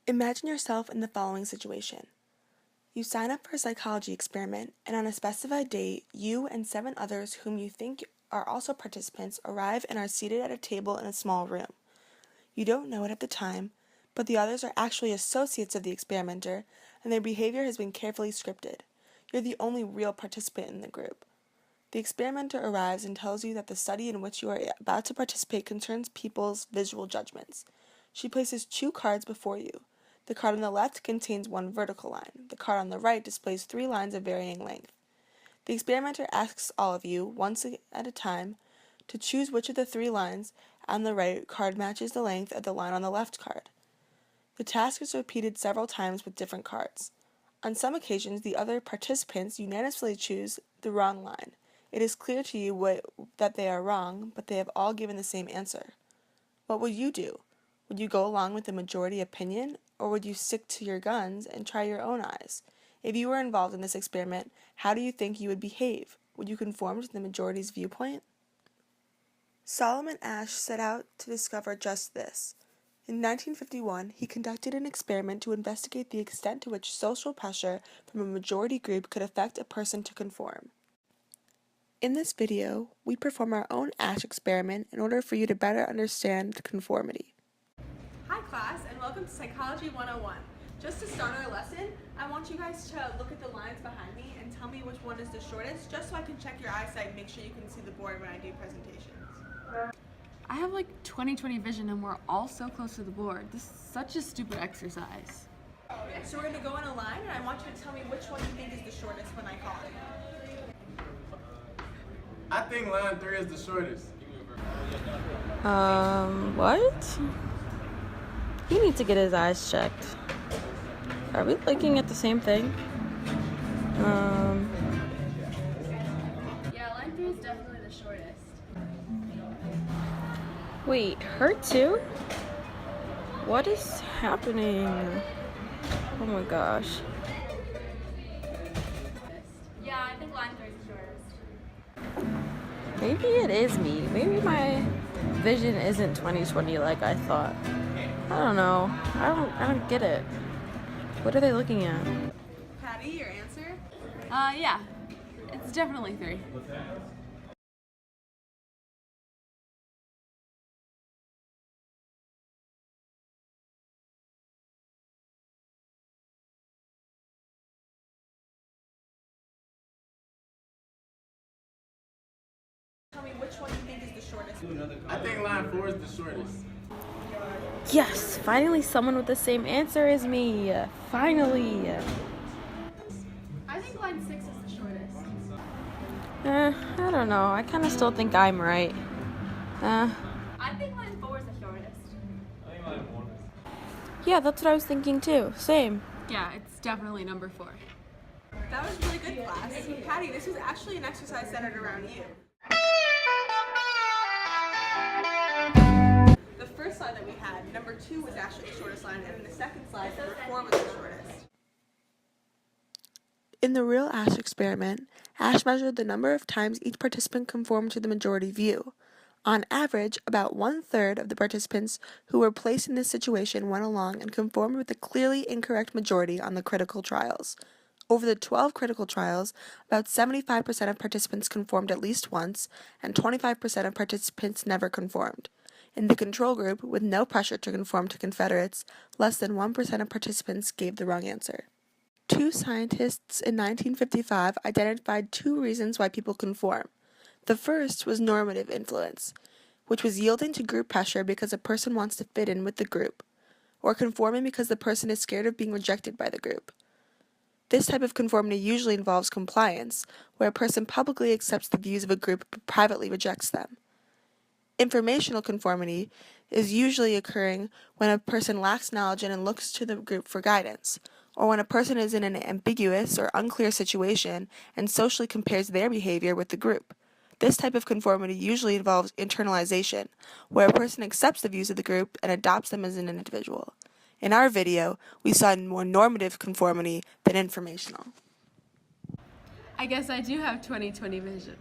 Imagine yourself in the following situation. You sign up for a psychology experiment, and on a specified date, you and 7 others whom you think are also participants arrive and are seated at a table in a small room. You don't know it at the time, but the others are actually associates of the experimenter, and their behavior has been carefully scripted. You're the only real participant in the group. The experimenter arrives and tells you that the study in which you are about to participate concerns people's visual judgments. She places 2 cards before you. The card on the left contains 1 vertical line. The card on the right displays 3 lines of varying length. The experimenter asks all of you, once at a time, to choose which of the 3 lines on the right card matches the length of the line on the left card. The task is repeated several times with different cards. On some occasions, the other participants unanimously choose the wrong line. It is clear to you that they are wrong, but they have all given the same answer. What would you do? Would you go along with the majority opinion, or would you stick to your guns and try your own eyes? If you were involved in this experiment, how do you think you would behave? Would you conform to the majority's viewpoint? Solomon Asch set out to discover just this. In 1951, he conducted an experiment to investigate the extent to which social pressure from a majority group could affect a person to conform. In this video, we perform our own Asch experiment in order for you to better understand the conformity. Hi class, and welcome to Psychology 101. Just to start our lesson, I want you guys to look at the lines behind me and tell me which one is the shortest, just so I can check your eyesight and make sure you can see the board when I do presentations. I have like 20/20 vision and we're all so close to the board. This is such a stupid exercise. So we're going to go in a line, and I want you to tell me which one you think is the shortest when I call it. I think line 3 is the shortest. What? He needs to get his eyes checked. Are we looking at the same thing? Yeah, line 3 is definitely the shortest. Wait, her too? What is happening? Oh my gosh. Yeah, I think line 3 is the shortest. Maybe it is me. Maybe my vision isn't 20/20 like I thought. I don't know. I don't get it. What are they looking at? Patty, your answer? Yeah, it's definitely 3. Tell me which one you think is the shortest. I think line 4 is the shortest. Yes, finally someone with the same answer as me. Finally. I think line 6 is the shortest. I don't know. I kind of still think I'm right. I think line 4 is the shortest. Yeah, that's what I was thinking too. Same. Yeah, it's definitely number 4. That was really good, class. Patty, this was actually an exercise centered around you. The first slide that we had, number 2 was actually the shortest line, and in the second slide, number 4 was the shortest. In the real Asch experiment, Asch measured the number of times each participant conformed to the majority view. On average, about 1/3 of the participants who were placed in this situation went along and conformed with the clearly incorrect majority on the critical trials. Over the 12 critical trials, about 75% of participants conformed at least once, and 25% of participants never conformed. In the control group, with no pressure to conform to Confederates, less than 1% of participants gave the wrong answer. 2 scientists in 1955 identified 2 reasons why people conform. The first was normative influence, which was yielding to group pressure because a person wants to fit in with the group, or conforming because the person is scared of being rejected by the group. This type of conformity usually involves compliance, where a person publicly accepts the views of a group but privately rejects them. Informational conformity is usually occurring when a person lacks knowledge and looks to the group for guidance, or when a person is in an ambiguous or unclear situation and socially compares their behavior with the group. This type of conformity usually involves internalization, where a person accepts the views of the group and adopts them as an individual. In our video, we saw more normative conformity than informational. I guess I do have 20/20 vision.